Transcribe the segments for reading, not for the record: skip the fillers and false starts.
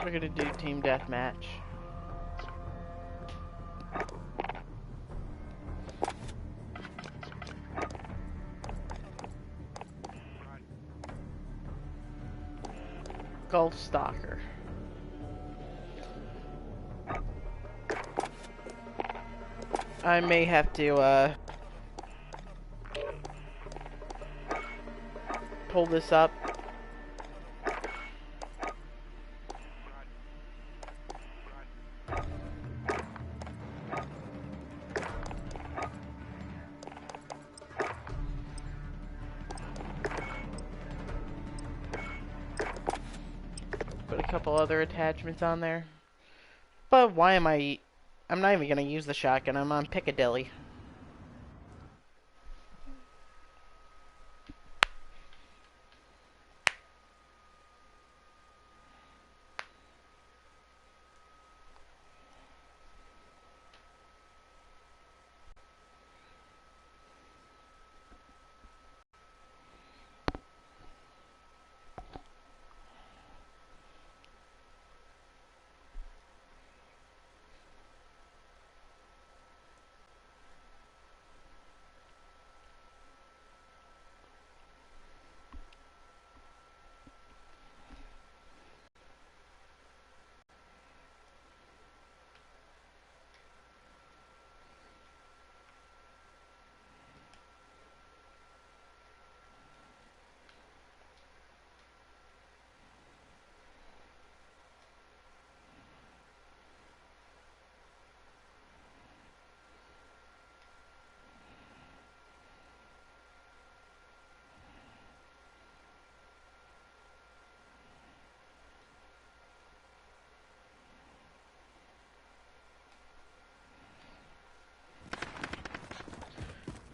We're gonna do team deathmatch. Golf Stalker. I may have to pull this up. Put a couple other attachments on there. But why am I'm not even gonna use the shotgun, I'm on Piccadilly.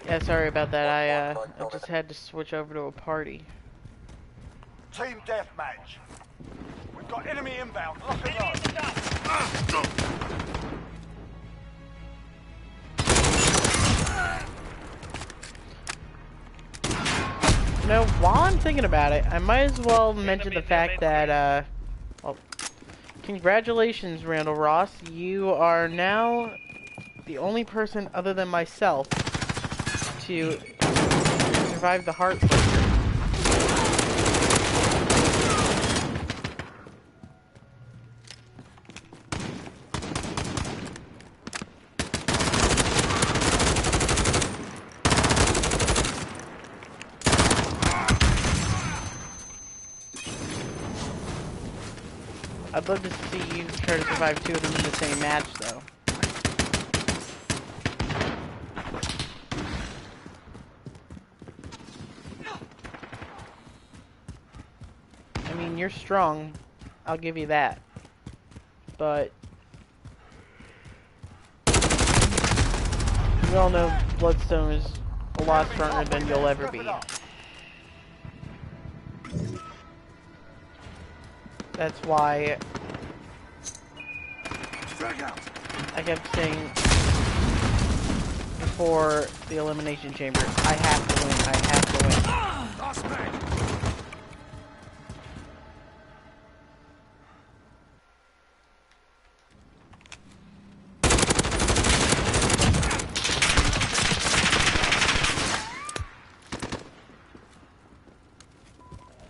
Yeah, sorry about that. I just had to switch over to a party. Team deathmatch. We've got enemy inbound. Lock and load. You know, while I'm thinking about it, I might as well mention the fact that, well, congratulations, Randall Ross. You are now the only person other than myself to survive the Heartbreaker. I'd love to see you try to survive two of them in the same match, though. I mean, you're strong. I'll give you that. But we all know Bloodstone is a lot stronger than you'll ever be. That's why I kept saying before the Elimination Chamber, I have to win, I have to win. Last man.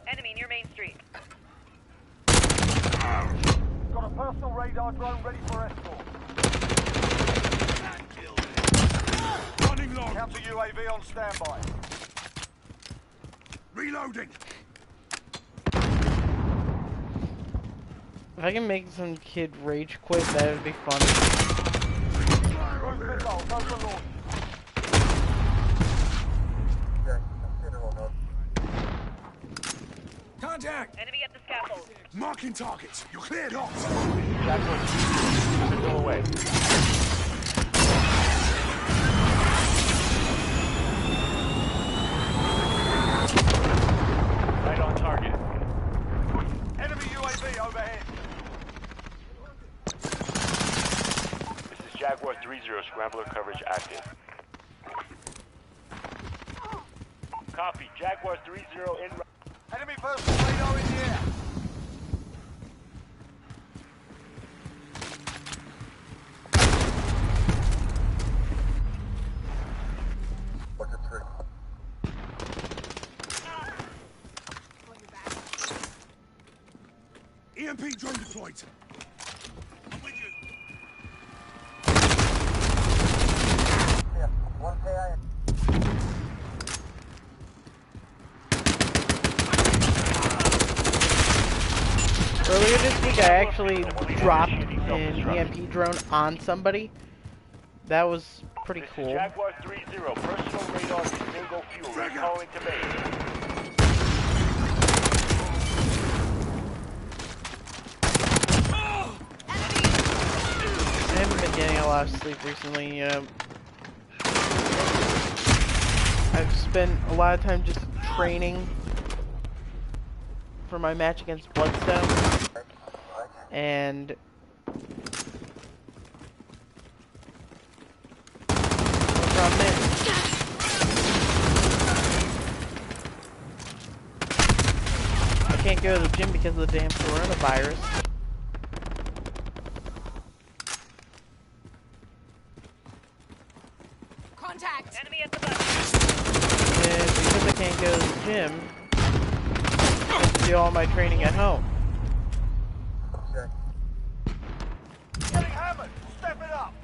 Enemy near Main Street. Got a personal radar drone ready for escort. Running long. Counter UAV on standby. Reloading. If I can make some kid rage quit, that would be funny. Contact! Enemy at the scaffold. Marking targets. You're cleared off. Go away. Right on target. Enemy UAV overhead. This is Jaguar 3-0, scrambler coverage active. Copy, Jaguar 3-0 in. Enemy personal radar in the air. EMP drone deployed. I'm with you. Yeah, one KI. Earlier this week, I actually dropped an EMP drone on somebody. That was pretty cool. Jaguar 3-0, personal radar to bingo fuel. Recalling to base. I haven't been getting a lot of sleep recently, you know. I've spent a lot of time just training for my match against Bloodstone. And the problem is, I can't go to the gym because of the damn coronavirus. Contact! Enemy at the bus. And because I can't go to the gym, I have to do all my training at home. Getting hammered. Step it up.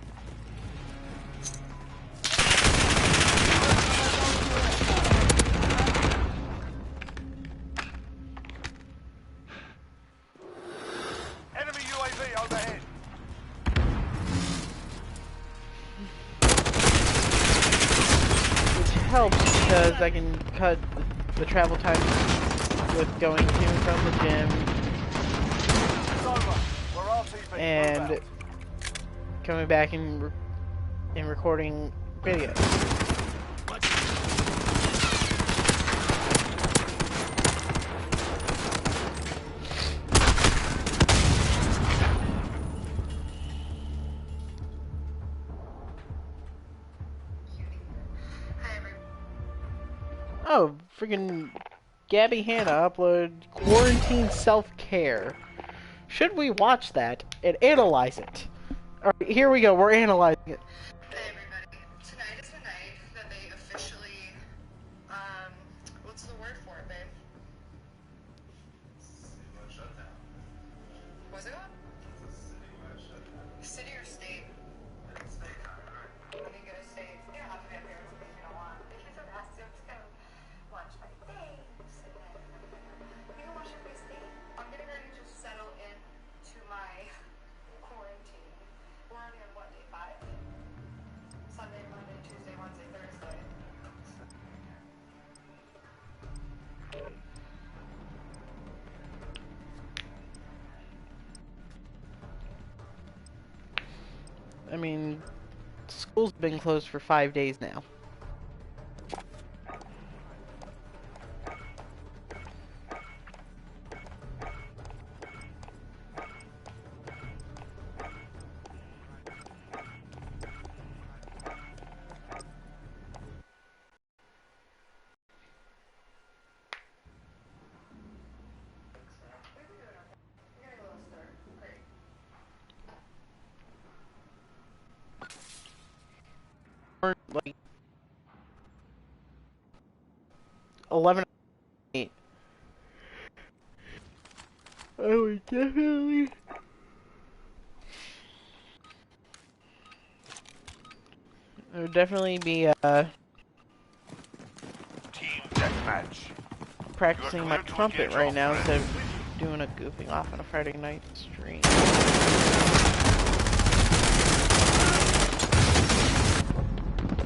Enemy UAV overhead. Which helps because I can cut the travel time with going to and from the gym It's over. We're RTB. and Move coming back and recording videos. Oh, freaking Gabby Hanna uploaded Quarantine Self-Care. Should we watch that and analyze it? Alright, here we go, we're analyzing it. Hey everybody, tonight is the night that they officially, what's the word for it, babe? Citywide shutdown. Was it? City or state? State. I think it is state. You don't have to be up here if you don't want. If you don't ask to, I'm just gonna watch my face and then you can watch your face day. I'm getting ready to just settle in to my quarantine. We're already on what, day 5? Sunday, Monday, Tuesday, Wednesday, Thursday. I mean, school's been closed for 5 days now. You're getting a little stir. Great. Or, like 11 8. I would definitely be Team deathmatch. practicing my trumpet right now instead of doing a goofing off on a Friday night stream.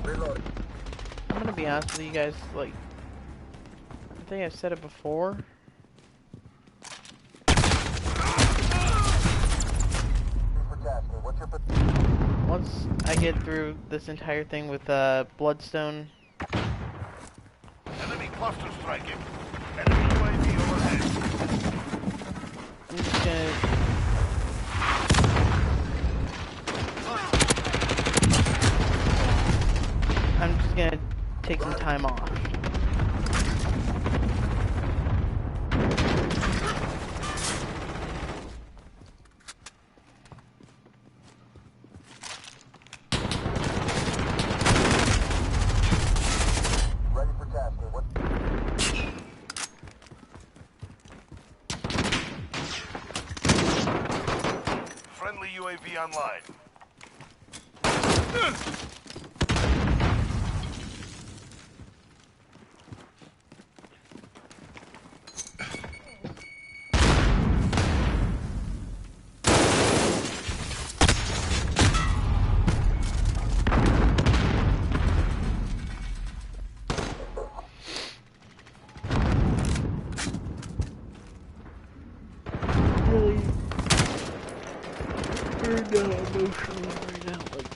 Reload. I'm gonna be honest with you guys, like, I think I've said it before. What's your Once I get through this entire thing with Bloodstone, Enemy cluster striking. Enemy UAV overhead. I'm just gonna take some time off. ready for tasking? What? UAV online. Really burned out emotionally right now, like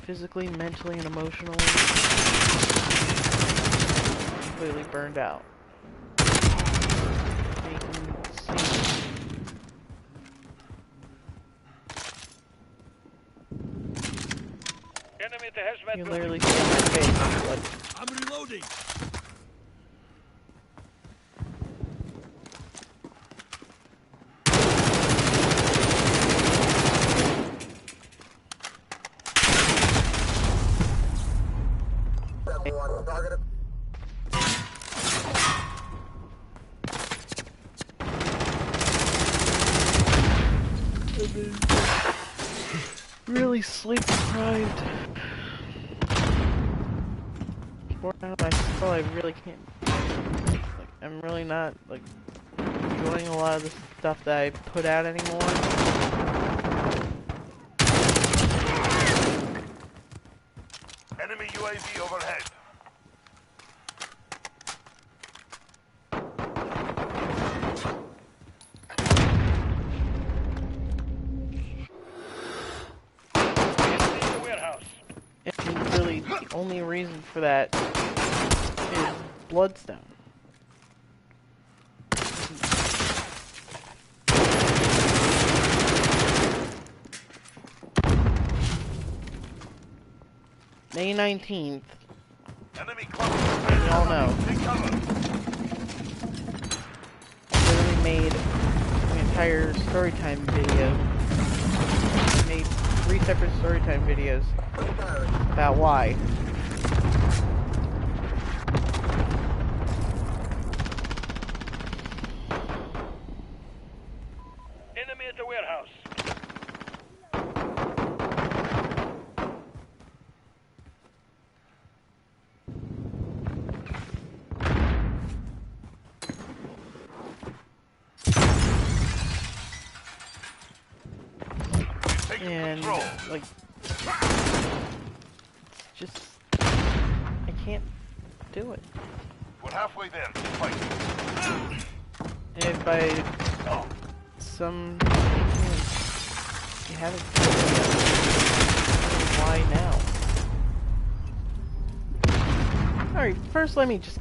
physically, mentally, and emotionally. Completely burned out. You can see. Enemy at the hazmat You building. literally see on my face, like, I'm reloading. Target. really sleep deprived. 4 hours, I really can't. Like, I'm really not like enjoying a lot of the stuff that I put out anymore. Enemy UAV overhead. Enemy in the warehouse. And really, the only reason for that is Bloodstone. May 19th. Enemy close. We all know. Take cover. Literally made an entire storytime video. Made 3 separate storytime videos about why. Enemy at the warehouse. Taking And control. like, it's just I can't do it. We're halfway there. Fight. And if by some chance you haven't done it yet, why now? Alright, first let me just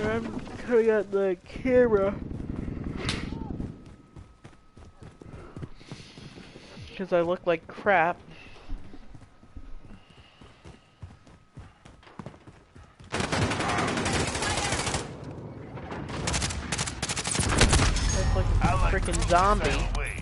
I'm cutting out the camera because I look like crap. I look like a freaking zombie. Sail away.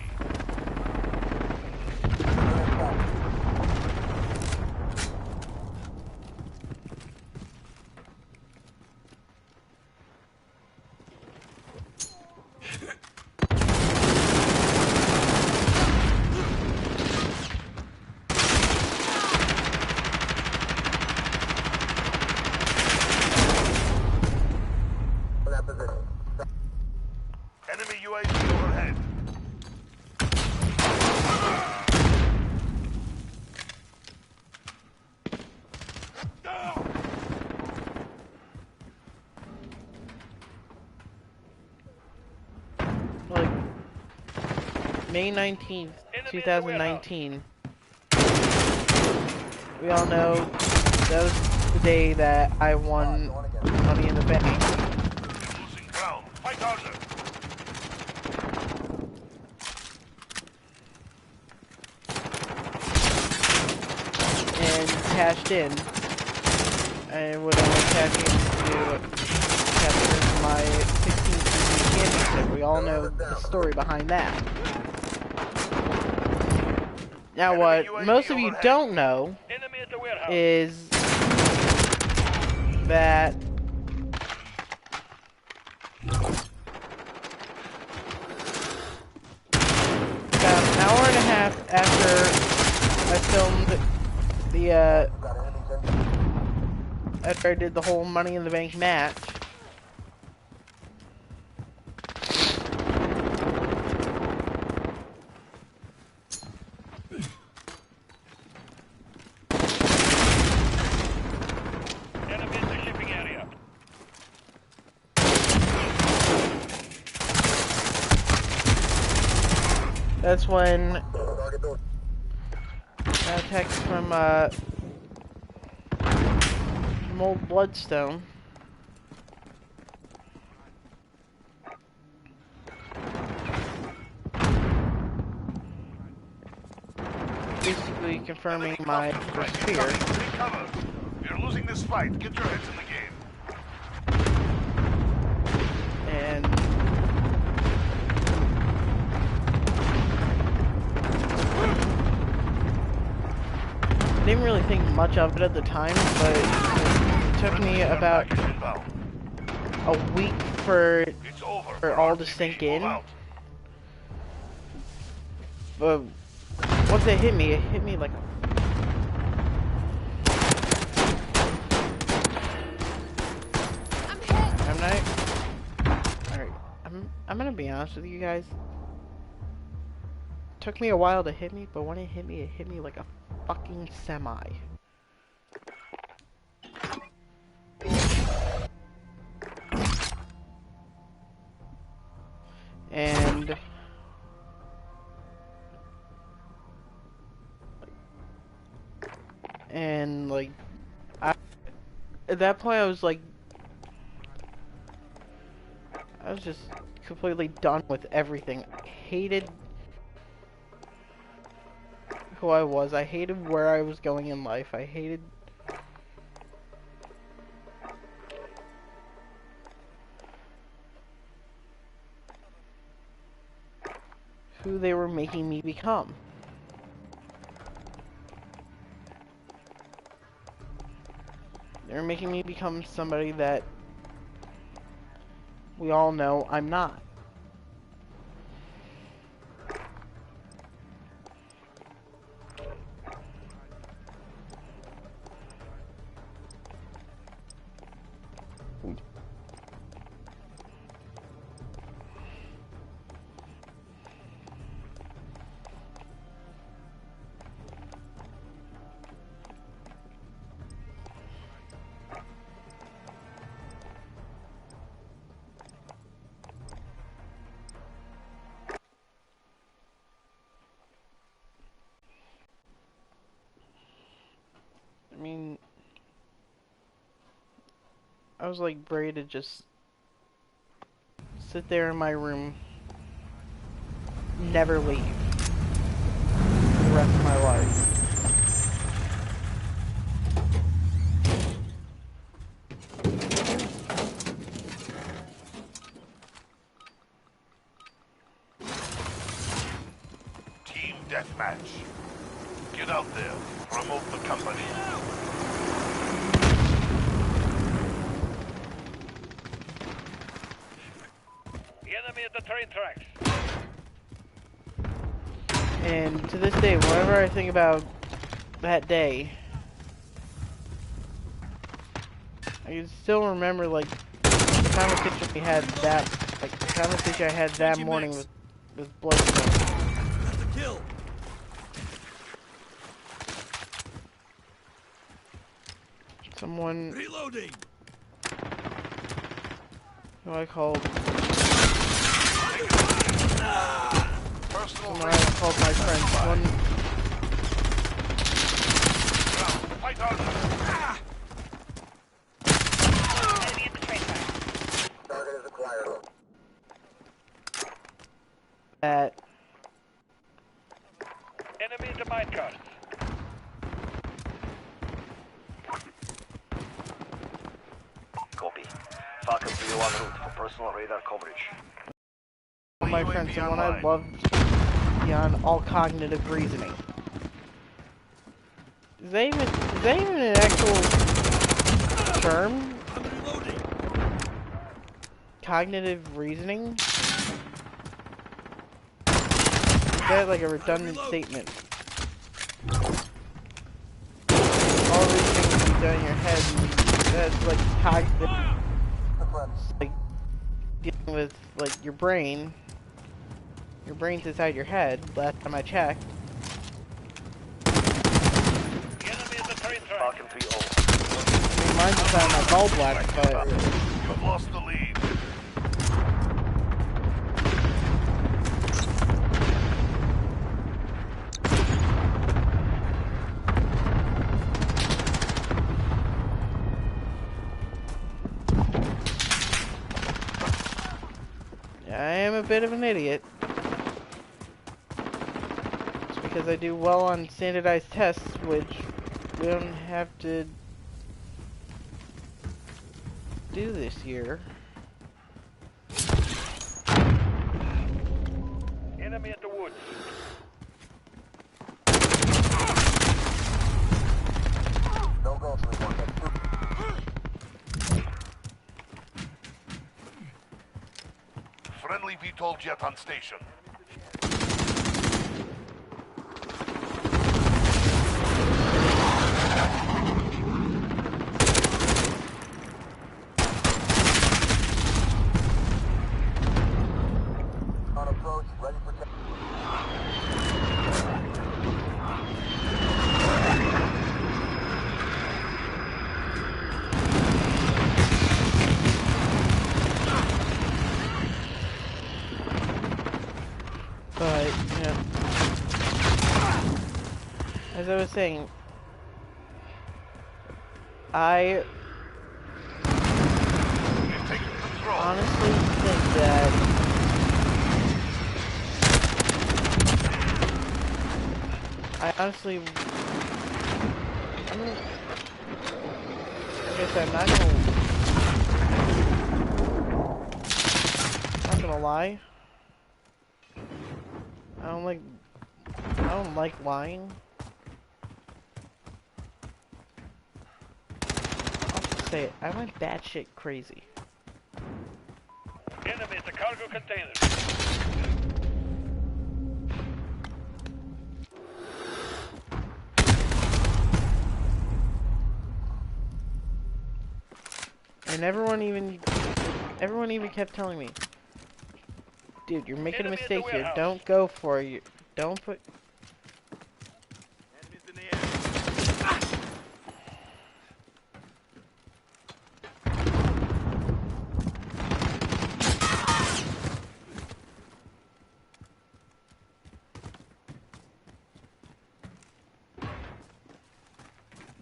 For that position. Enemy UAV overhead. Like May 19th, 2019. We all know that was the day that I won Money in the Bank. Losing ground. Fight harder. And cashed in. I would only cash in to capture my 16th championship. We all know the story behind that. Now what most of you don't know Enemy at the warehouse. is that about an hour and a half after I filmed the after I did the whole Money in the Bank match, that's when a text from old Bloodstone. Basically confirming my first fear. Take cover. You're losing this fight. Get your heads in the game. And I didn't really think much of it at the time, but it took me about a week for all to sink in. But once it hit me like a... I'm hit. I'm not... Alright, I'm gonna be honest with you guys. It took me a while to hit me, but when it hit me like a fucking semi. And like at that point I was just completely done with everything. I hated who I was. I hated where I was going in life. I hated who they were making me become. They're making me become somebody that we all know I'm not. I mean, I was like ready to just sit there in my room, never leave the rest of my life. Team deathmatch. Get out there. Promote the company. Enemy at the train tracks. And to this day, whenever I think about that day, I can still remember like the conversation we had that morning with Bloodstone. That's a kill. Someone Reloading. who I called Personal my friend. fight on. Enemy at the train track. Target is acquired. That Enemy at the minecart. Copy. Falcon 301 en route for personal radar coverage. my friend, someone I love beyond all cognitive reasoning. Is that even an actual term, I'm reloading. cognitive reasoning, is that like a redundant statement? All reasoning can be done in your head, that's like cognitive, like dealing with like your brain. Your brain's inside your head, last time I checked. Enemy at the train track. Falcon 3-0. I mean, mine's inside my gallbladder, but You've lost the lead. I am a bit of an idiot. It's because I do well on standardized tests, which we don't have to do this year. Enemy at the woods. No go for one. Friendly VTOL jet on station. On approach, ready for takeoff. But, you know, as I was saying, I We've taken control. honestly think that like I said, I'm not gonna lie. I don't like lying. I'll just say it. I went batshit crazy. Enemy at the cargo container. And everyone even kept telling me, dude, you're making a Enemy at the mistake here. warehouse. Don't go for it. Don't put. Enemies in the air.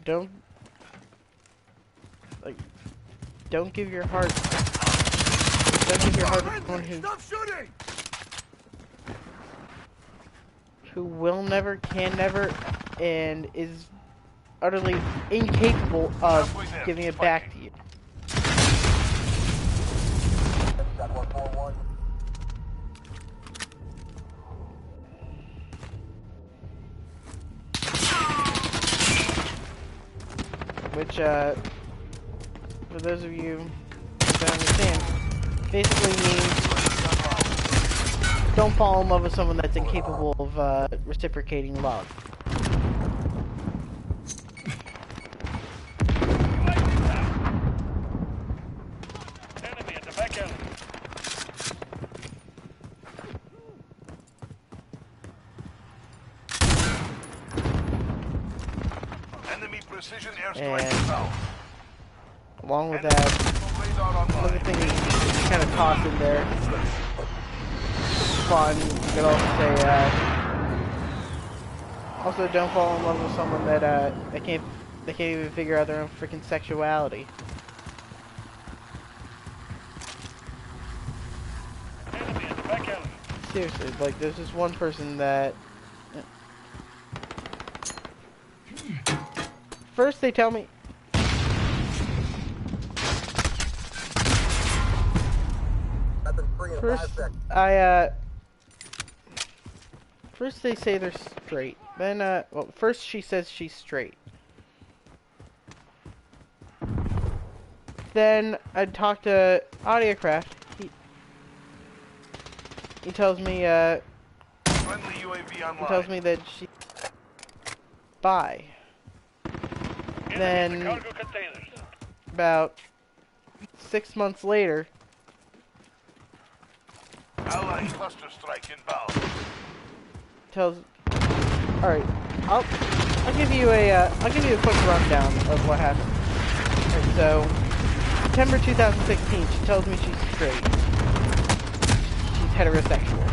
Don't. Like. Don't give your heart. Don't give your heart to someone Stop shooting! who will never, can never, and is utterly incapable of giving it back to you. Got 141. Which, for those of you who don't understand, basically means don't fall in love with someone that's incapable of reciprocating love. Enemy at the back alley. Enemy precision airstrike And inbound. along with that, Radar another online. thing you kind of toss in there, fun, you could also say, also don't fall in love with someone that, they can't even figure out their own freaking sexuality. Enemy at the back alley. Seriously, like, there's this one person that... First they tell me... Weapons free in 5 First, seconds. First they say they're straight. Then, well, first she says she's straight. then I talked to Audiocraft. He tells me, Friendly UAV online. he tells me that she's bi. Then, Cargo containers. about 6 months later, Allied cluster strike inbound. tells. All right, I'll give you a quick rundown of what happened. All right, so September 2016, she tells me she's straight. She's heterosexual.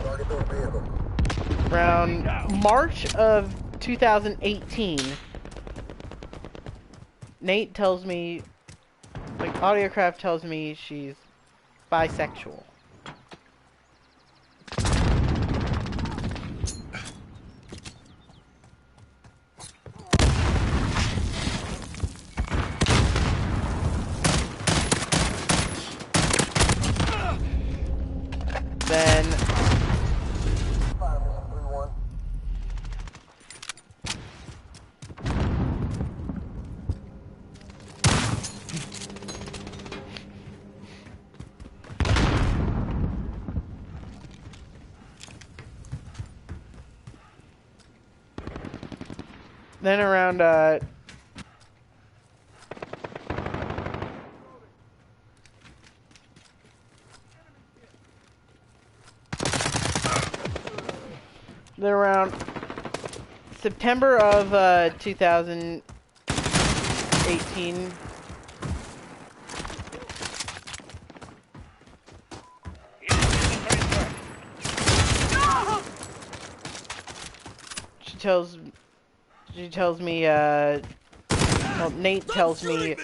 Target those vehicles. Around March of 2018, Nate tells me, like, Audiocraft tells me she's bisexual. Then Fire mission 3-1. around September of 2018. She tells me, well, Nate tells me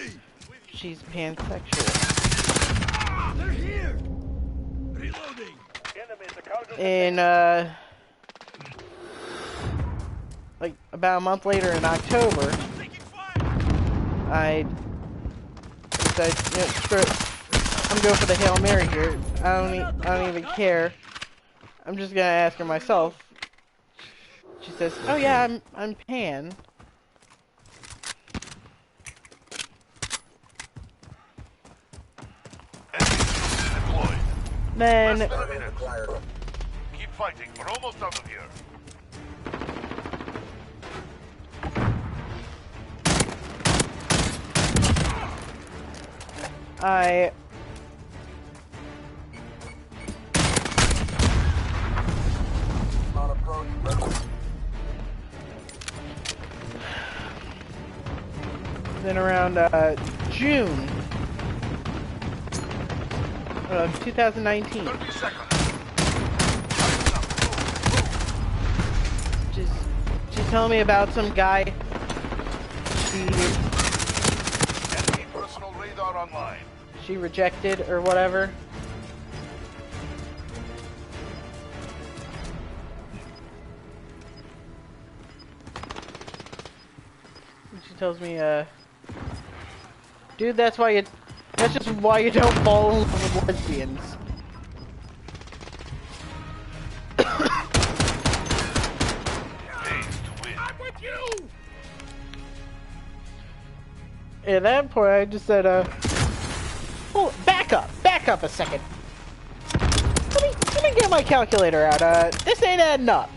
she's pansexual. They're here. Reloading. Enemy at the cargo In, like, about a month later in October, I said, you know, screw it. I'm going for the Hail Mary here. I don't even care. I'm just gonna ask her myself. She says, "Oh yeah, I'm pan." Deployed. Then Acquired. Keep fighting. We're almost out of here. I On approach. Ready. then around June of 2019, 30 seconds. she's telling me about some guy. Enemy personal radar online. She rejected or whatever. And she tells me, dude, that's just why you don't fall in love with lesbians. Pays to win. I'm with you. At that point, I just said, oh, back up a second. Let me get my calculator out. This ain't adding up.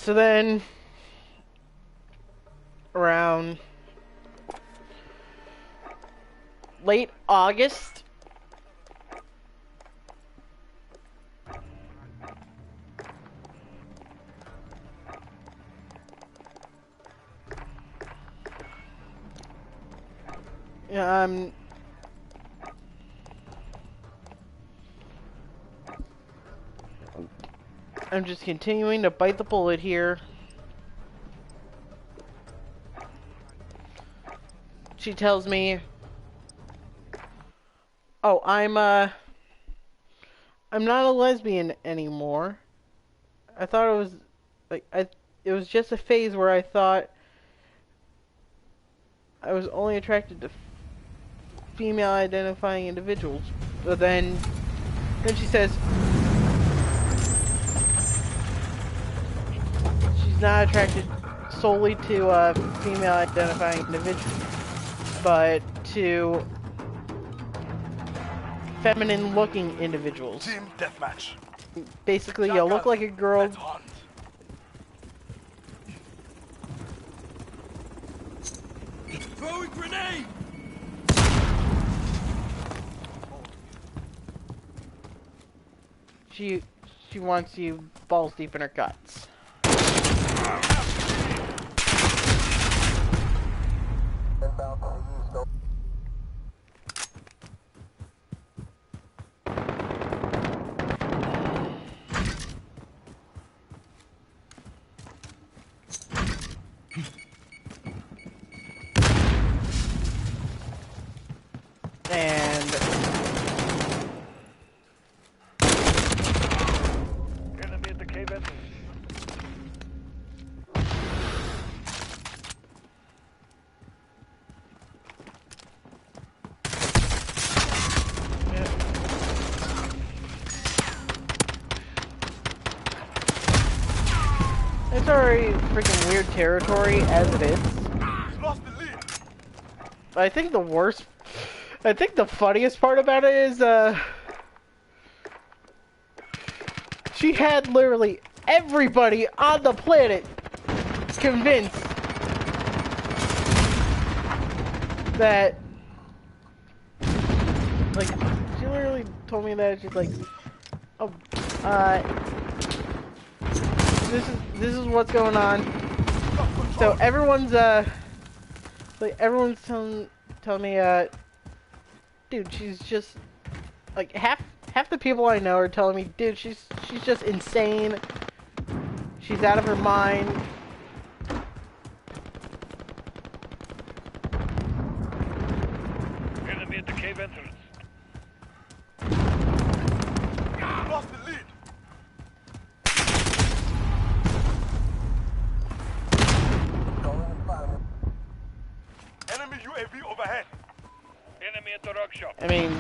So then, around late August, um, I'm just continuing to bite the bullet here. She tells me, "Oh, I'm not a lesbian anymore. I thought it was it was just a phase where I thought I was only attracted to female identifying individuals." But then she says she's not attracted solely to female identifying individuals, but to feminine looking individuals. Team deathmatch. Basically, you look like a girl. Let's hunt. Throwing grenade! She wants you balls deep in her guts. Inbound to the east. No. And Enemy at the cave entrance. it's already freaking weird territory as it is. Lost the lead. But I think the funniest part about it is, she had literally everybody on the planet convinced that, like, she literally told me that she's like, oh, this is what's going on. So everyone's telling me, dude, she's just like half the people I know are telling me, dude, she's just insane. She's out of her mind. Enemy at the cave entrance. Lost the lead. Going fire. Enemy UAV overhead. Enemy at the rock shop. I mean,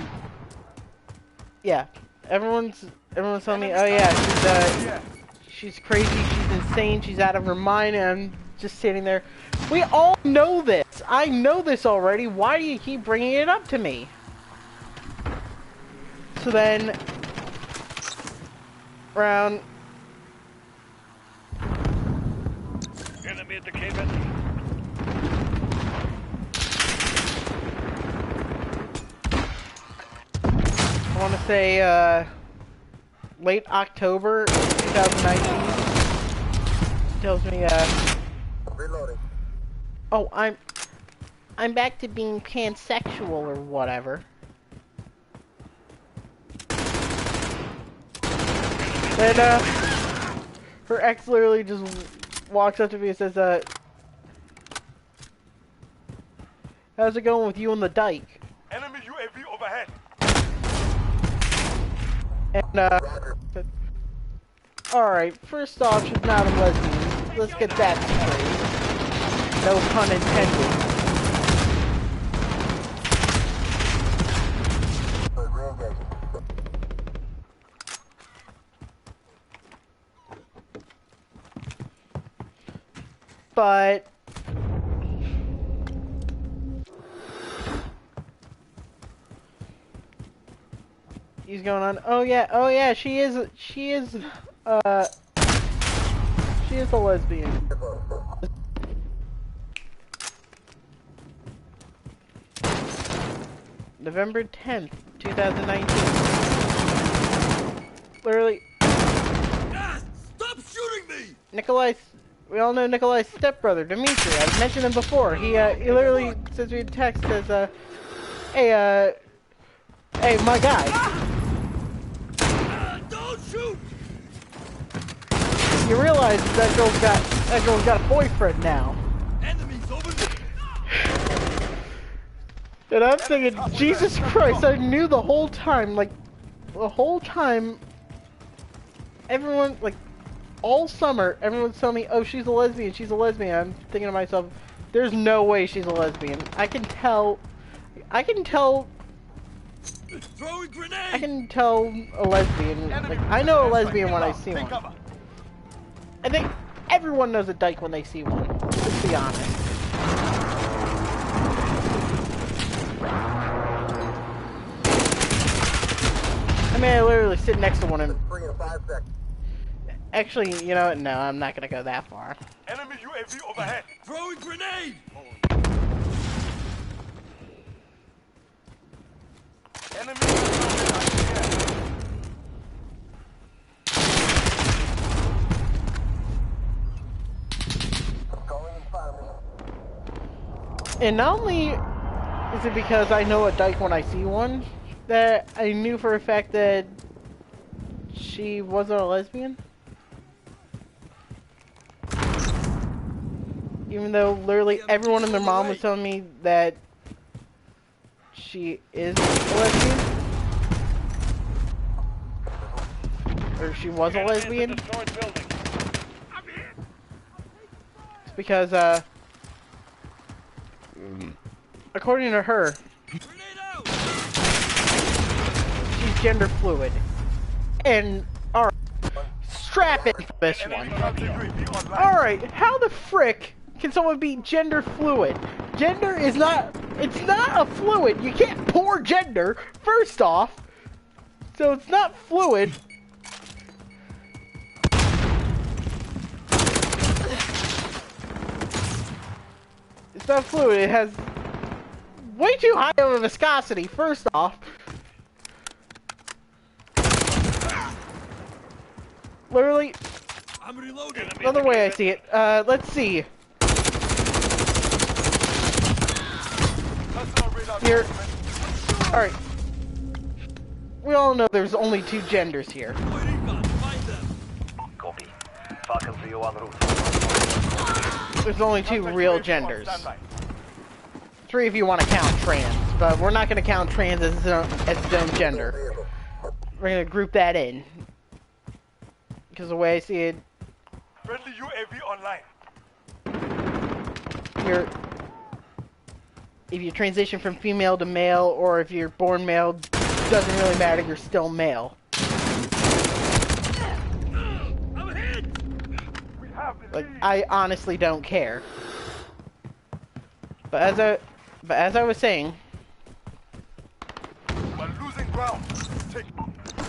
yeah, everyone's telling me, oh yeah, she's crazy, she's insane, she's out of her mind, and I'm just sitting there. We all know this. I know this already. Why do you keep bringing it up to me? So then, around Enemy at the cave entrance. I want to say, late October 2019. She tells me, Reloading. oh, I'm back to being pansexual or whatever. And, her ex literally just walks up to me and says, how's it going with you and the dyke? Enemy UAV overhead. And, said, alright, first off, she's not a lesbian. Let's get that straight. No pun intended. Re-engaging. But he's going on, oh yeah, she is a lesbian. November 10th, 2019. Literally, Ah, stop shooting me! we all know Nikolai's stepbrother, Dimitri. I've mentioned him before. He literally sends me a text, says, hey, my guy. Ah, don't shoot! you realize that girl's got a boyfriend now. Enemies over there! And I'm thinking, Jesus Christ, I knew the whole time, like, the whole time, everyone, like, all summer, everyone's telling me, oh, she's a lesbian, she's a lesbian. I'm thinking to myself, there's no way she's a lesbian. I can tell Throwing grenade! I can tell a lesbian. Like, I know a lesbian when I see one. I think everyone knows a dyke when they see one. Let's be honest. I mean, I literally sit next to one and... 3 and 5 seconds. Actually, you know what? No, I'm not gonna go that far. Enemy UAV overhead. Throwing grenade! Enemy UAV. Calling in fire mission. And not only is it because I know a dyke when I see one, that I knew for a fact that she wasn't a lesbian. Even though literally everyone and their mom was telling me that she is a lesbian. Or she was a lesbian. It's because, according to her, Grenade out! she's gender fluid. And, alright, strap it for this one. Alright, how the frick can someone be gender fluid? Gender is not, it's not a fluid. You can't pour gender, first off. So it's not fluid. It's not fluid, it has way too high of a viscosity, first off. Literally, I'm reloading! another way I see it. Let's see. Here. Alright. We all know there's only two genders here. Fighting gun, find them! Copy. Falcon 301 route. There's only two real genders. Three if you want to count trans, but we're not going to count trans as its own gender. We're going to group that in. Because the way I see it, Friendly UAV online. if you transition from female to male, or if you're born male, doesn't really matter, you're still male. I'm hit! We have the Like, lead. I honestly don't care. But as I was saying, We're losing ground. Take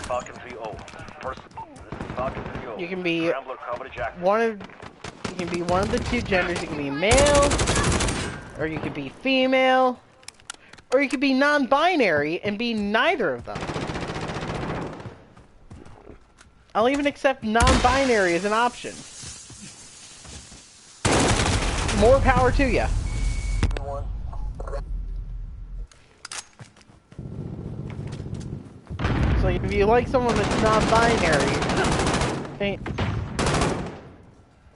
Falcon 3-0. First, this is Falcon 3-0. you can be Scrambler coverage active. one of the two genders. You can be male, or you could be female, or you could be non-binary and be neither of them. I'll even accept non-binary as an option. More power to you. 1. So if you like someone that's non-binary,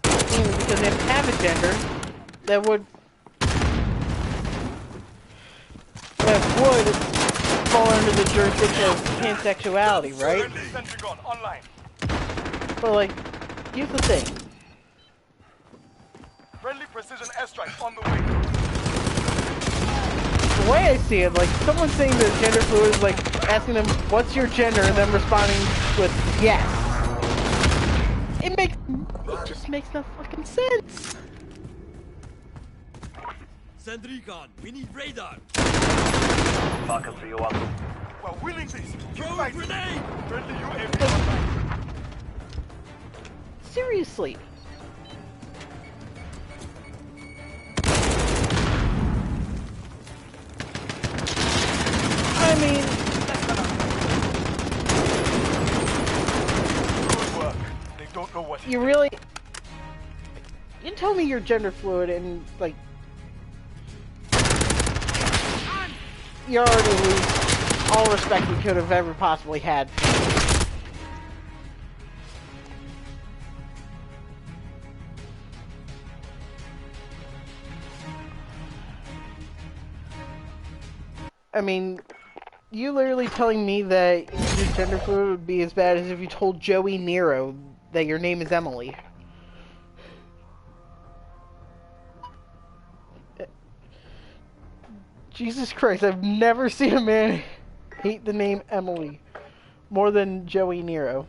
because they have a gender that would fall under the jurisdiction of pansexuality, right? friendly sentry gun online. But like, here's the thing. Friendly precision airstrike on the way. The way I see it, like, someone saying they're gender fluid is like asking them, what's your gender, and then responding with yes. It just makes no fucking sense. Send recon, we need radar! Falcon 301 route. We're winning this. Keep Throwing fighting. grenade! Friendly UAV online. Seriously. I mean, Good work. They don't know what you really... You tell me you're gender fluid and, like... You already lose all respect we could have ever possibly had. I mean, you literally telling me that your gender fluid would be as bad as if you told Joey Nero that your name is Emily. Jesus Christ, I've never seen a man hate the name Emily more than Joey Nero.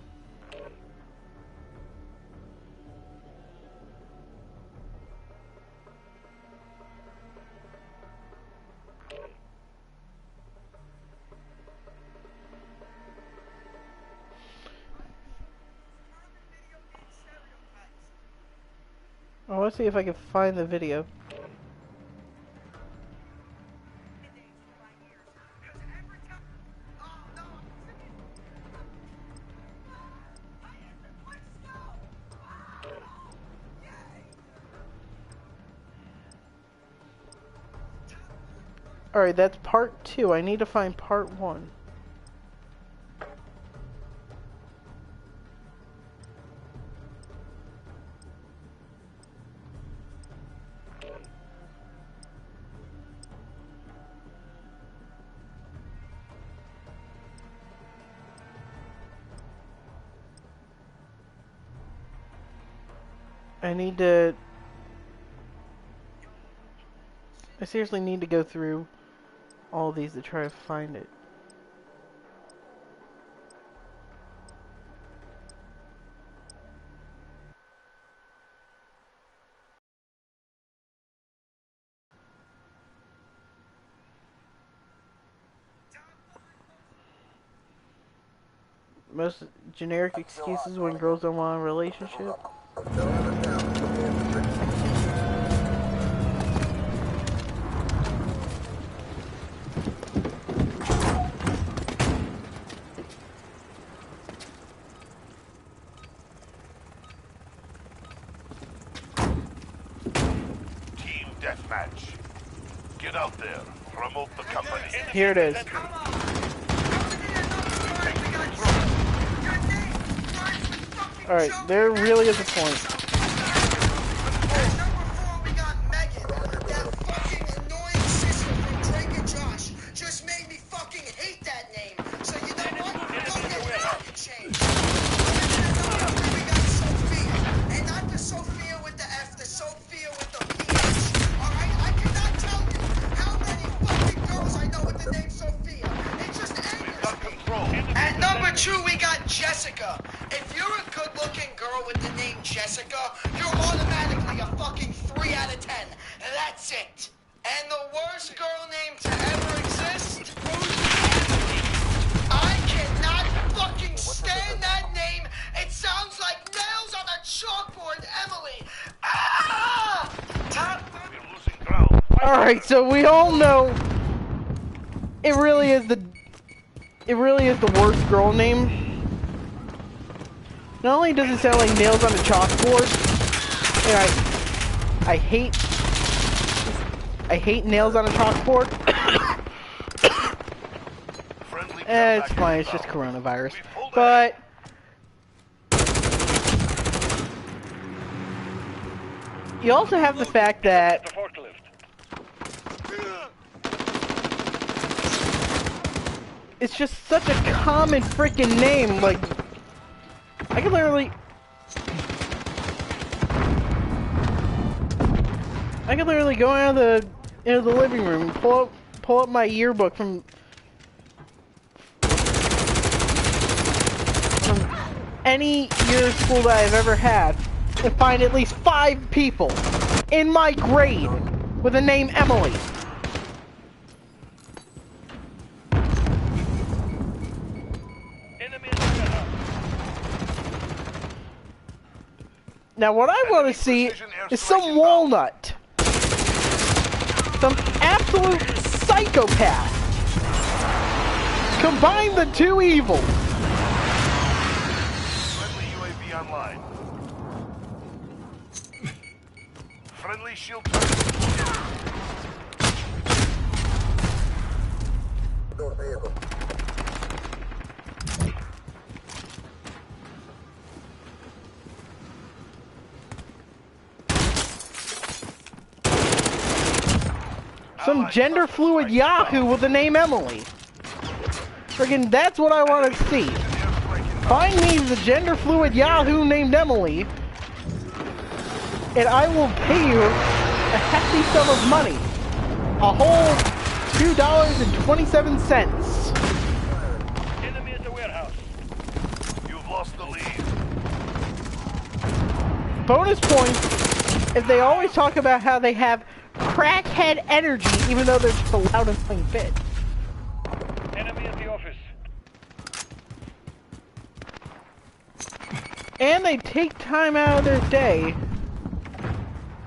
Oh, let's see if I can find the video. Alright, that's part 2. I need to find part 1. I seriously need to go through all these to try to find it. Most generic excuses when girls don't want a relationship. Team deathmatch. Get out there. Promote the company. Here it is. Alright, there really is a point. At number 2, we got Jessica. If you're a good-looking girl with the name Jessica, you're automatically a fucking 3 out of 10. That's it. And the worst girl name to ever exist? I cannot fucking stand that name. It sounds like nails on a chalkboard, Emily. Ah! We're losing ground. Alright, so we all know it really is the worst girl name. Not only does it sound like nails on a chalkboard, and I hate nails on a chalkboard. It's fine, it's just coronavirus. But you also have the fact that it's just such a common freaking name. Like, I can literally go out of the living room and pull up my yearbook from any year of school that I've ever had and find at least 5 people in my grade with the name Emily. Now what I want to see is some walnut. Some absolute psychopath. Combine the two evils. Friendly UAV online. Friendly shield. Some gender fluid Yahoo with the name Emily. Friggin' that's what I want to see. Find me the gender fluid Yahoo named Emily, and I will pay you a hefty sum of money. A whole $2.27. Enemy at the warehouse. You've lost the lead. Bonus points if they always talk about how they have crackhead energy, even though they're just a loud and playing bit. Enemy at the office. And they take time out of their day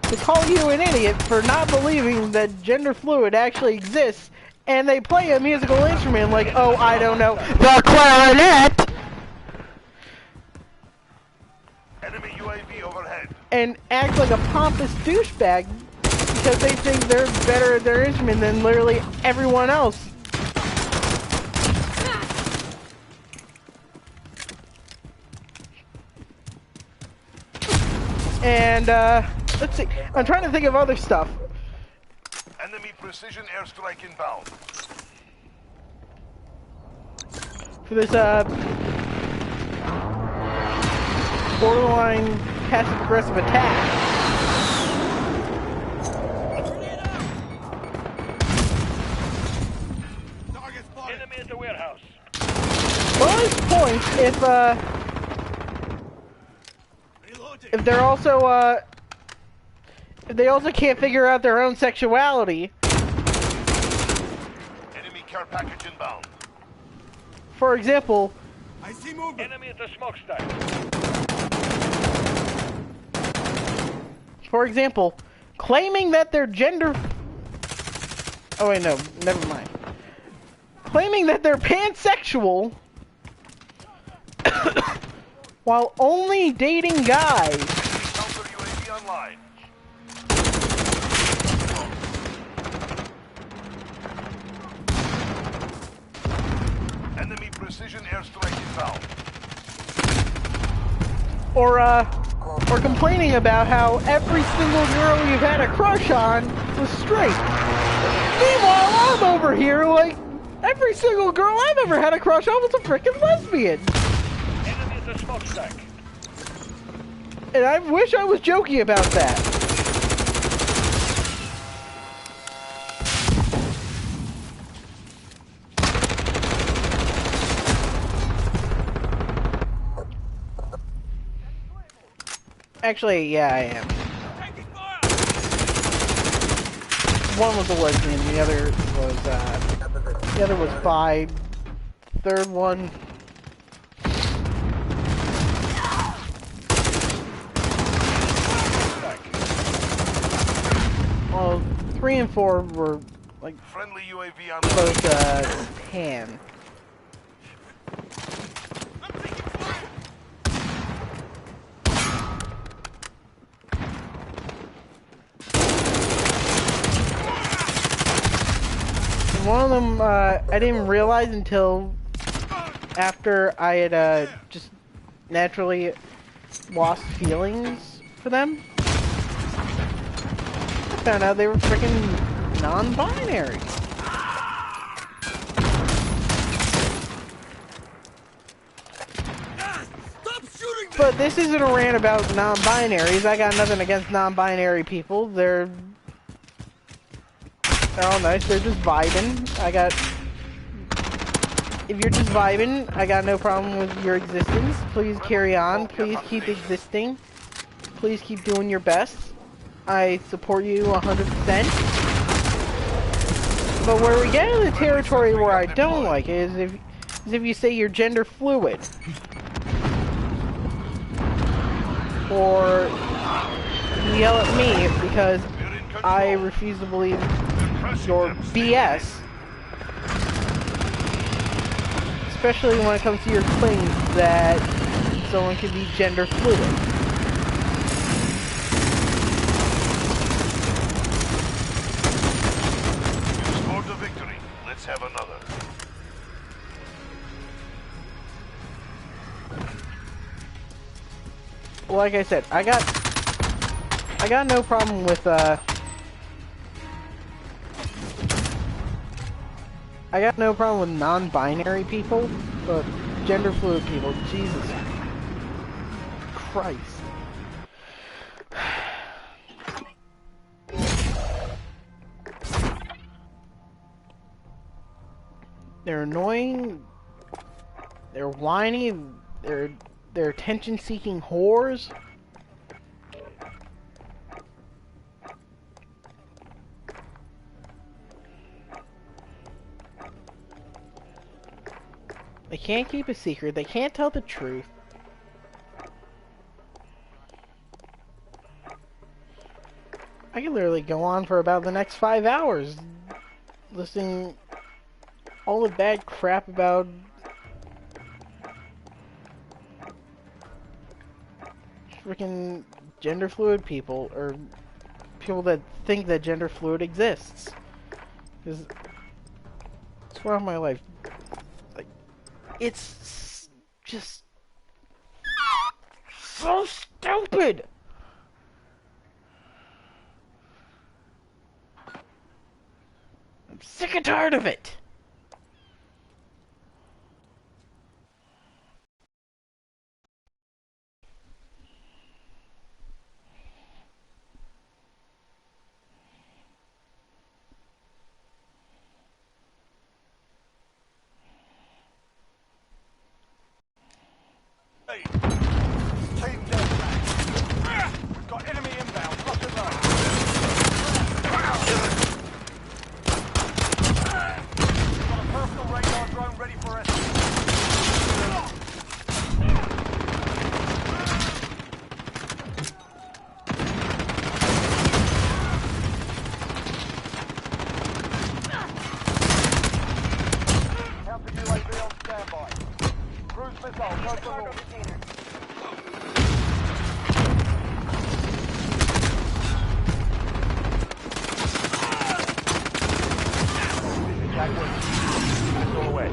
to call you an idiot for not believing that gender fluid actually exists, and they play a musical instrument like, oh, I don't know, the clarinet! Enemy UAV overhead. And act like a pompous douchebag because they think they're better at their instrument than literally everyone else. And, let's see. I'm trying to think of other stuff. Enemy precision airstrike inbound. For this, borderline passive-aggressive attack. Enemy at the warehouse. Bonus points if they're also, if they also can't figure out their own sexuality. Enemy care package inbound. For example, I see movement. Enemy at the smokestack. claiming that they're gender... Oh wait, no, never mind. Claiming that they're pansexual while only dating guys. Counter UAV online. Enemy precision airstrike inbound. Or complaining about how every single girl you've had a crush on was straight. Meanwhile, I'm over here like, every single girl I've ever had a crush on was a frickin' lesbian. Enemy at the smokestack. And I wish I was joking about that. Actually, yeah, I am. One was a lesbian, the other was bi. Third one. Well, 3 and 4 were like Friendly UAV on both tan. One of them, I didn't realize until after I had, just naturally lost feelings for them. I found out they were freaking non-binary. Stop shooting me! But this isn't a rant about non-binaries. I got nothing against non-binary people. They're all nice. They're just vibing. If you're just vibing, I got no problem with your existence. Please carry on. Please keep existing. Please keep doing your best. I support you 100%. But where we get into the territory where I don't like it is if you say you're gender fluid. Or you yell at me because I refuse to believe your BS. Especially when it comes to your claims that someone can be gender fluid. You scored the victory. Let's have another. Like I said, I got no problem with I got no problem with non-binary people, but gender fluid people, Jesus Christ. They're annoying, they're whiny, they're attention-seeking whores. They can't keep a secret, they can't tell the truth. I can literally go on for about the next 5 hours listening all the bad crap about freaking gender fluid people, or people that think that gender fluid exists. Because it's one of my life. Like, it's just so stupid. I'm sick and tired of it. Hey, team deathmatch. We've got enemy inbound. Lock and load. Got a personal radar drone ready for us. Counter UAV on standby. Cruise missile, go for launch. Jaguar, missile away.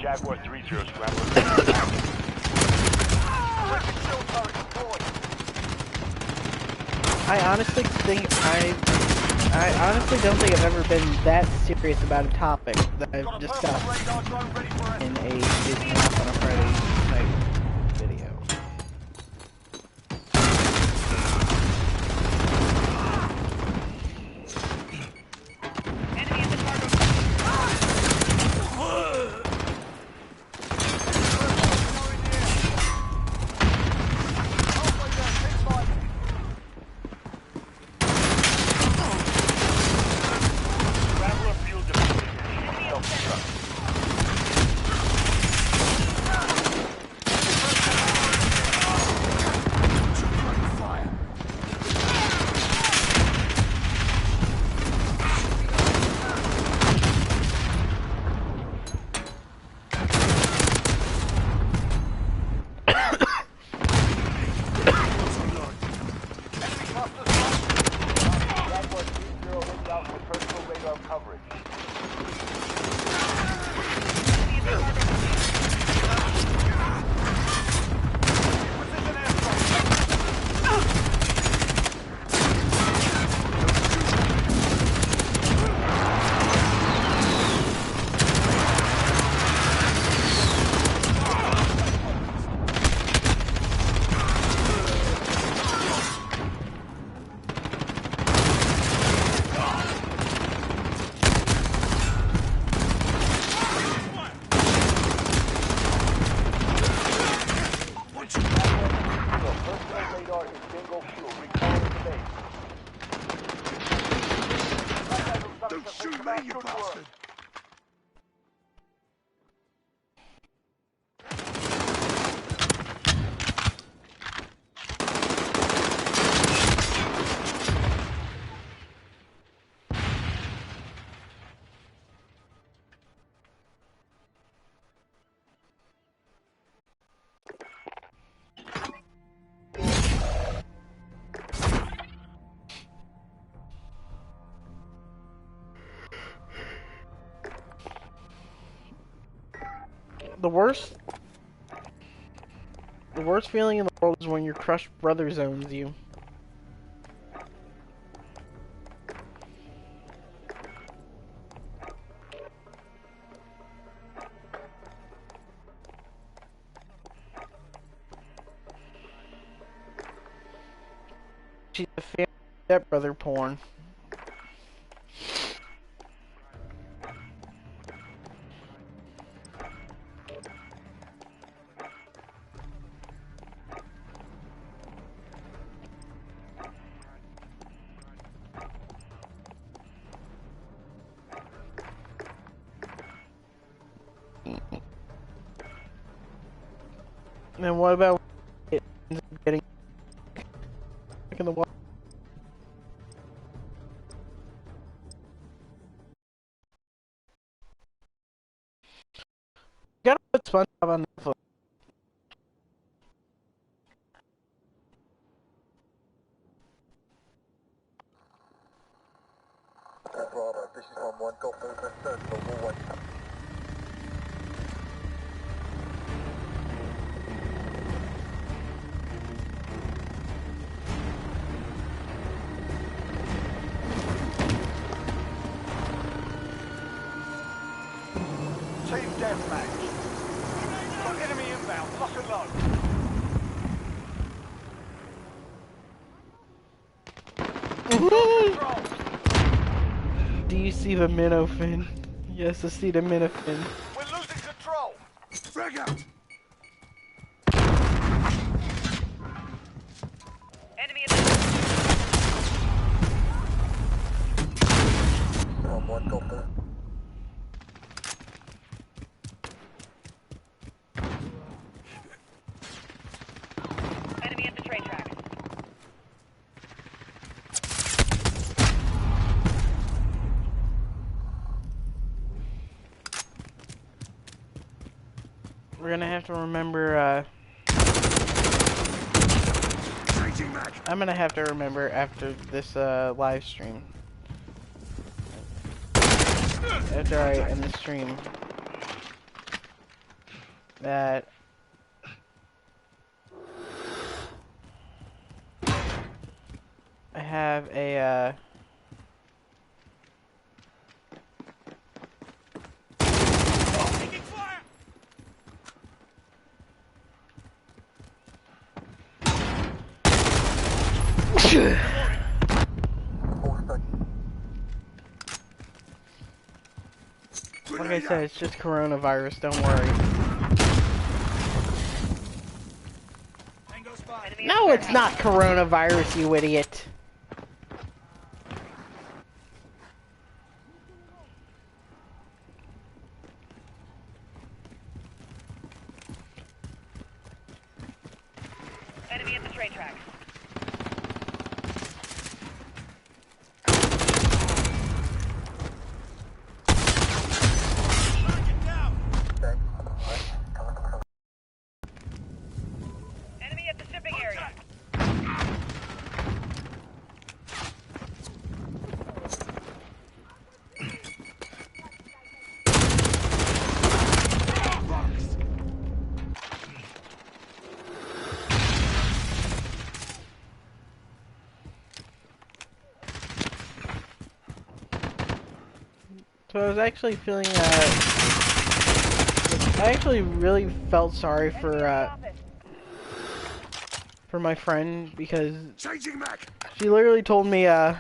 Jaguar 3-0, scrambler. I honestly don't think I've ever been that serious about a topic that I've discussed in a It's Not on a Friday type video. Enemy in the cargo. Scrambler field deployed. Self-destruct. Jaguar 3-0 inbound with personal radar coverage. Personal radar is bingo fuel. Recall to base. Don't shoot me, you bastard! The worst feeling in the world is when your crushed brother zones you. She's a fan of stepbrother porn. And what about it ends up getting back in the water? Gotta put SpongeBob on Netflix. Bravo, this is 1-1, got movement, third floor, hallway. Team deathmatch. Got enemy inbound, lock and load. Control. Do you see the minnow fin? Yes, I see the minnow fin. We're losing control. Frag out! Enemy in the 1-1, got movement. enemy at the train track. We're gonna have to remember, Changing mag! I'm gonna have to remember after this, live stream. After I end the stream. That I have a, Taking fire. like I said, it's just coronavirus, don't worry. Tango spot. Enemy No, it's not coronavirus, you idiot. Enemy at the train track. Target down. Thanks. Enemy at the shipping area. So I was actually feeling, I actually really felt sorry for my friend because Changing mag! she literally told me, I'm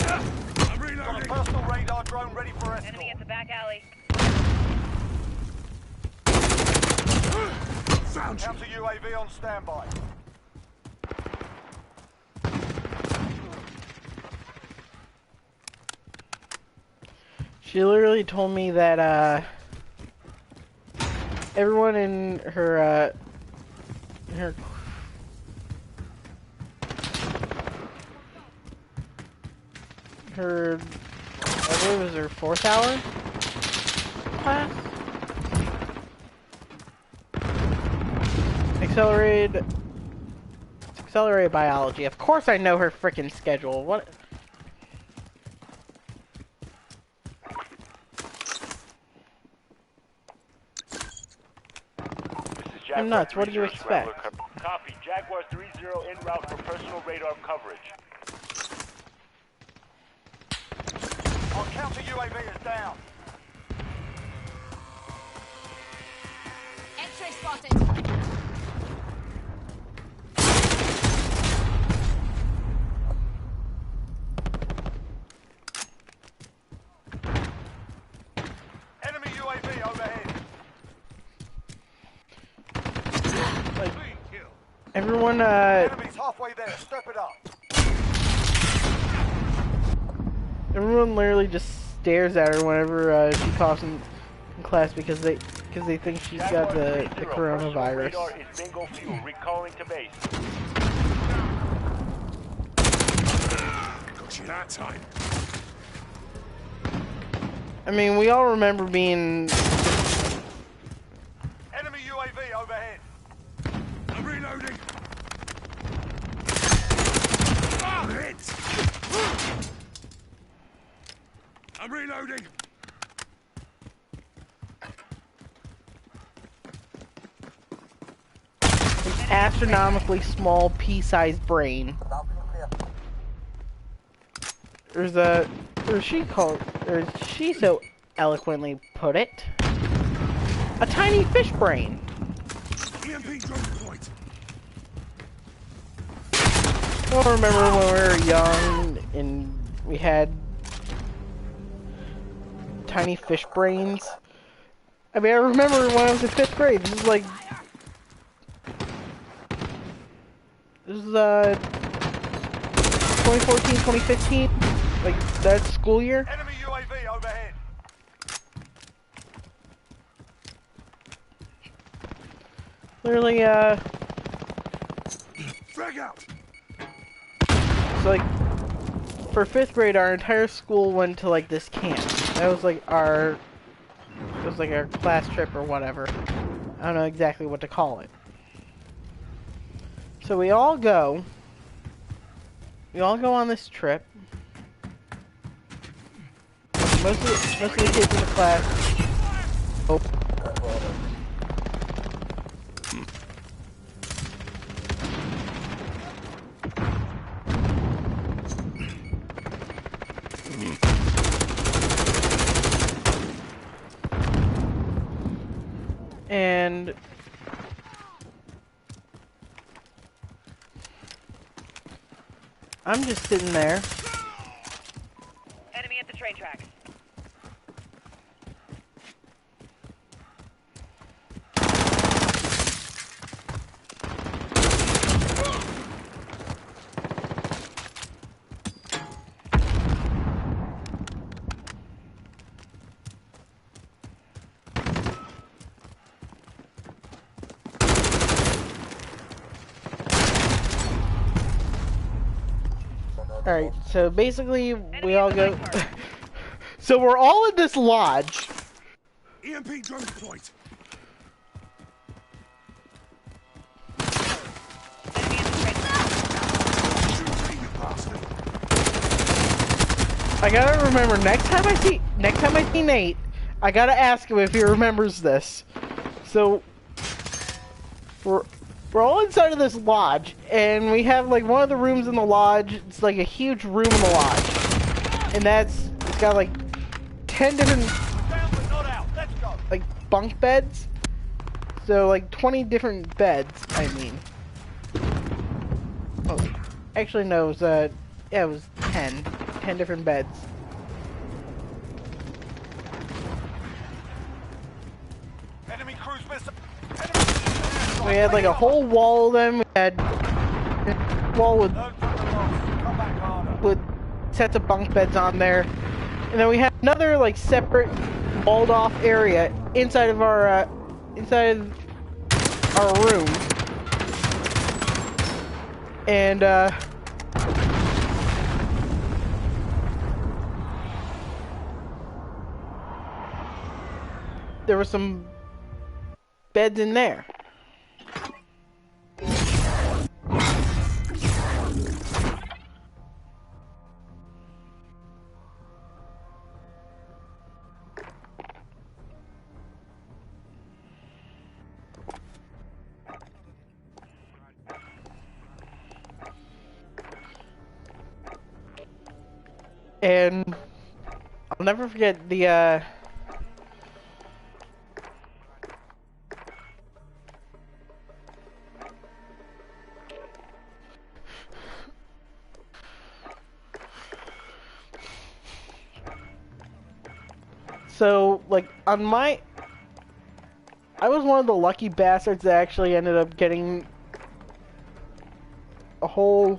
Got a reloading! personal radar drone ready for Enemy escort. at the back alley. Found you! Counter UAV on standby. she literally told me that, everyone in her, her I believe it was her 4th hour class? Accelerated biology. Of course I know her frickin' schedule. What? I'm nuts. What do you expect? Copy. Jaguar 3-0 en route for personal radar coverage. Our counter UAV is down. X-ray spotted. Enemy UAV overhead. Everyone, Enemy's halfway there. Step it up. everyone literally just stares at her whenever she coughs in class because they think she's got the coronavirus. Radar is bingo fuel. Recalling to base. Got you that time. I mean, we all remember being. Enemy UAV overhead. I'm reloading. Ah, hit. I'm reloading. An astronomically small pea-sized brain. Or she so eloquently put it, a tiny fish brain. EMP drone deployed. I remember when we were young and we had tiny fish brains. I mean, I remember when I was in 5th grade. This is 2014, 2015, like that school year. Enemy UAV overhead. Literally, Frag out. so like for 5th grade, our entire school went to like this camp. That was like our class trip or whatever. I don't know exactly what to call it. So we all go on this trip. Most of the kids in the class. Oh. And I'm just sitting there. Enemy at the train tracks. Alright, so basically we all go. So we're all in this lodge. EMP drone deployed. Enemy at the train tracks. Shoot me, you bastard. I gotta remember next time I see Nate, I gotta ask him if he remembers this. So we're all inside of this lodge, and we have like one of the rooms in the lodge. It's like a huge room in the lodge, and it's got like 10 different Down but not out. Let's go. like bunk beds. So like 20 different beds. I mean, oh, actually no, it was yeah, it was 10 different beds. Enemy cruise missile. We had like a whole wall of them. We had a wall with Learn from the loss. Come back harder. sets of bunk beds on there, and then we had another like separate walled off area inside of our room, and there were some beds in there. And I'll never forget the so like on my I was one of the lucky bastards that actually ended up getting a whole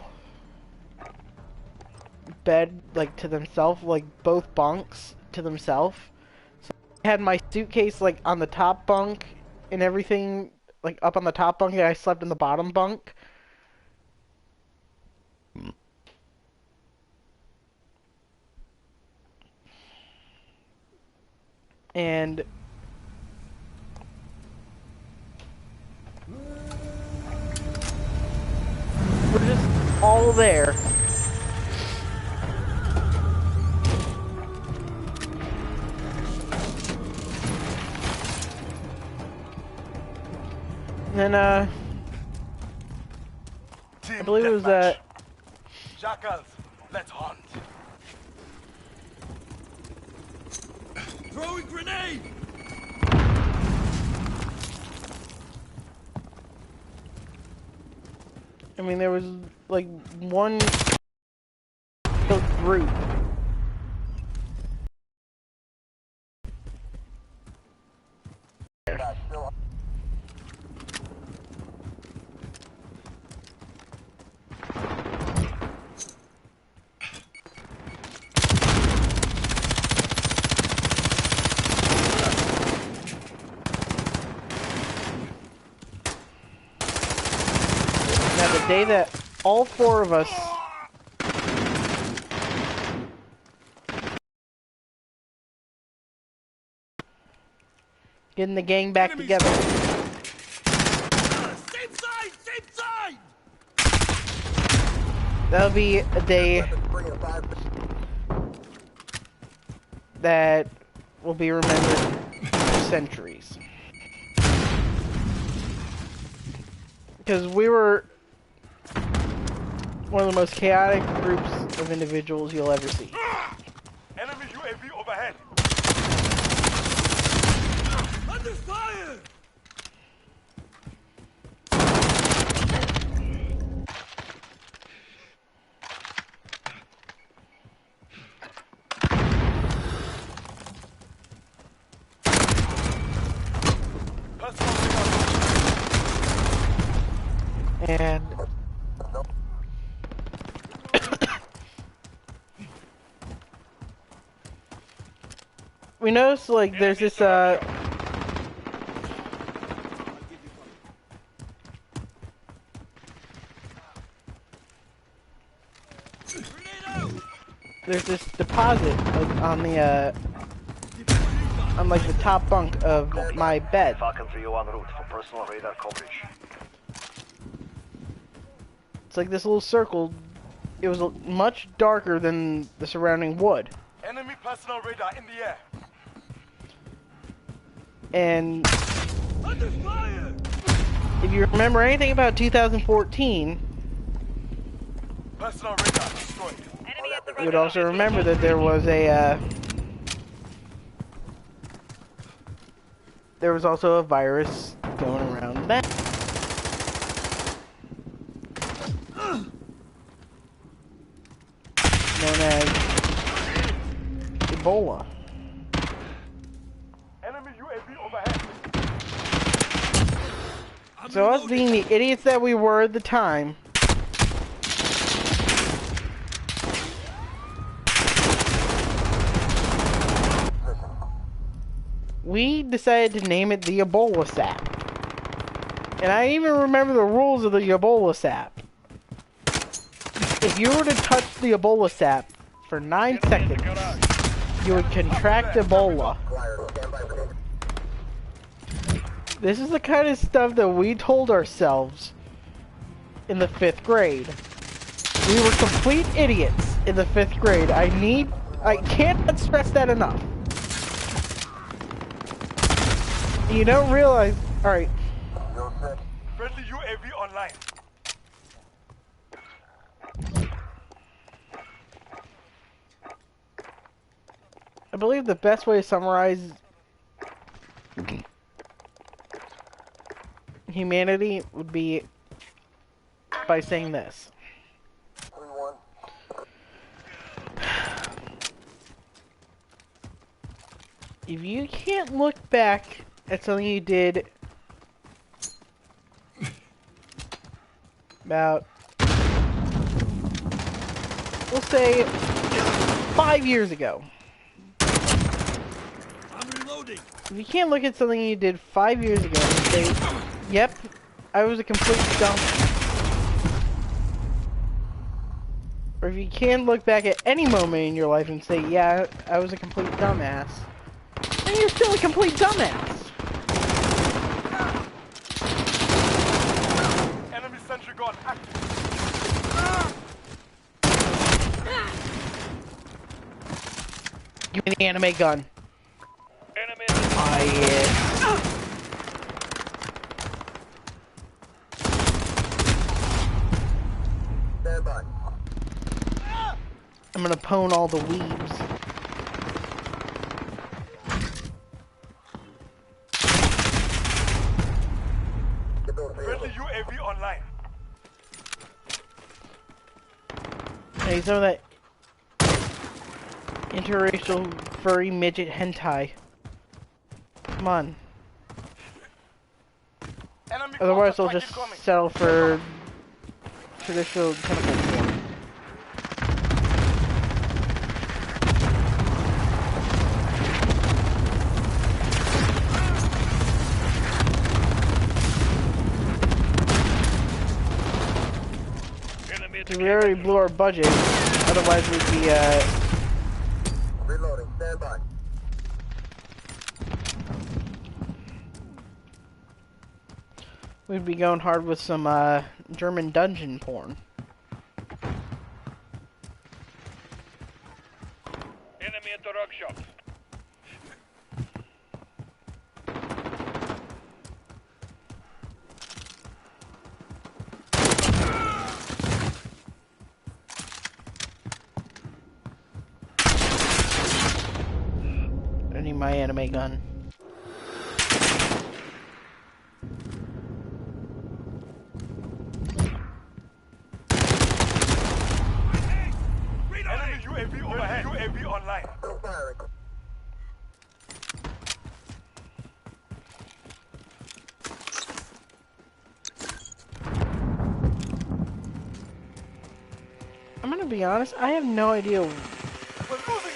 bed like to themselves, like both bunks to themselves. So I had my suitcase like on the top bunk and everything like up on the top bunk, and I slept in the bottom bunk. And we're just all there. And then, I believe it was, Jackals, let's hunt. Throwing grenade! I mean, there was, like, one group. Now, the day that all four of us getting the gang back together. Same side! Same side! That'll be a day that will be remembered for centuries. Because we were one of the most chaotic groups of individuals you'll ever see. Enemy UAV overhead. Under fire! And we noticed like there's this there's this deposit like, on the on like the top bunk of my bed. Falcon 301 route for personal radar coverage. It's like this little circle. It was much darker than the surrounding wood. Enemy personal radar in the air. And Under fire! if you remember anything about 2014, Personal radar destroyed. Enemy at the you would also remember that there was a there was also a virus going around that. Known as Ebola. Enemy UAV overhead. So us being the idiots that we were at the time, we decided to name it the Ebola sap. And I even remember the rules of the Ebola sap. If you were to touch the Ebola sap for 9 seconds, you would contract Ebola. This is the kind of stuff that we told ourselves in the 5th grade. We were complete idiots in the 5th grade. I can't stress that enough. You don't realize, alright. Friendly UAV online. believe the best way to summarize humanity would be by saying this. 3-1. If you can't look back at something you did about, we'll say, 5 years ago. I'm reloading. If you can't look at something you did 5 years ago and say, yep, I was a complete dumb. Or if you can look back at any moment in your life and say, yeah, I was a complete dumbass, then you're still a complete dumbass. Enemy sentry gun active. Give me the anime gun. Enemy Ah, yeah. Stand by. I'm gonna pwn all the weebs. Get those Friendly vehicles. UAV online. Hey, some of that interracial furry midget hentai. Come on. Enemy Otherwise, I'll counter-strike just incoming. settle for traditional tentacle porn. Enemy at the 'Cause we already blew our budget. Otherwise, we'd be Reloading. Stand by. we'd be going hard with some German dungeon porn. Enemy at the rock shop. I need my anime gun. Enemy UAV overhead. UAV online. Still firing. I'm gonna be honest, I have no idea. We're losing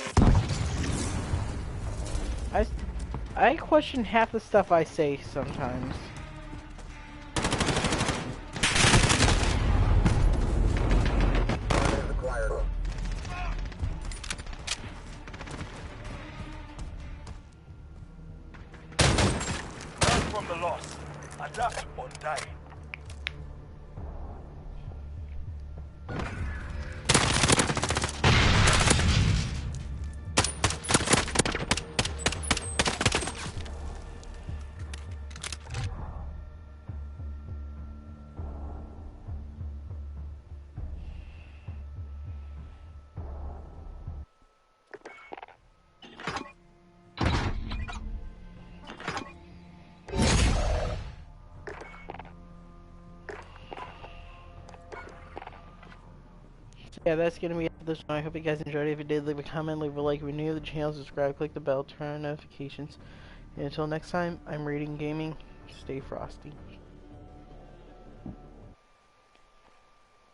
this. I question half the stuff I say sometimes. Fire is acquired. Learn from the loss. Adapt or die. Yeah, that's gonna be it for this one. I hope you guys enjoyed it. If you did, leave a comment, leave a like. If you're new to the channel, subscribe, click the bell, turn on notifications. And until next time, I'm Reading Gaming. Stay frosty.